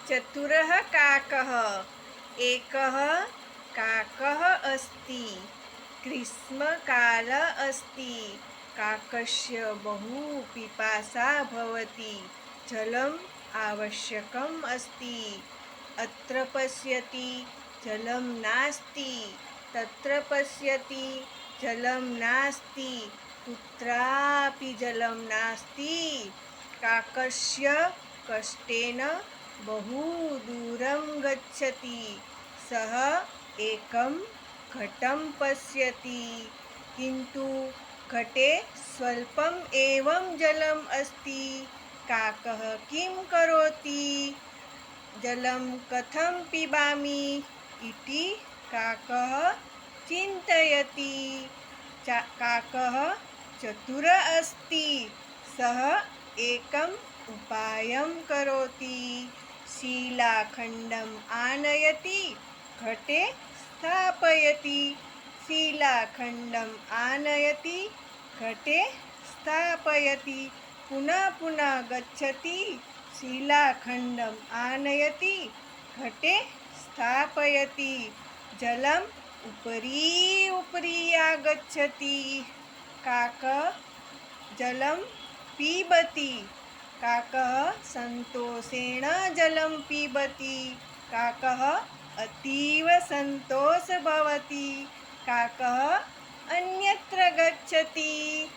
चतुरः काकः एकः काकः अस्ति। ग्रीष्मकाल अस्ति। काकस्य बहु पिपासा भवति। जलम् आवश्यकम् अस्ति। अत्र पश्यति जलं नास्ति। तत्र पश्यति जलं नास्ति। कुत्रापि जलं नास्ति। काकस्य कष्टेन बहु दूरं गच्छति। सः एकं घटं पश्यति, किन्तु घटे स्वल्पम् एव जलम् अस्ति। काकः किं करोति? जलं कथं पिबामि इति काकः चिन्तयति। काकः चतुरः अस्ति। सः एकम् उपायं करोति। शिलाखण्डम् आनयति, घटे स्थापयति। शिलाखण्डम् आनयति, घटे स्थापयति। पुनः पुनः गच्छति। शिलाखण्डम् आनयति, घटे स्थापयति। जलम् उपरि उपरि आगच्छति। काकः जलं पिबति। काकः सन्तोषेण जलं पिबति। काकः अतीव सन्तोषः भवति। काकः अन्यत्र गच्छति।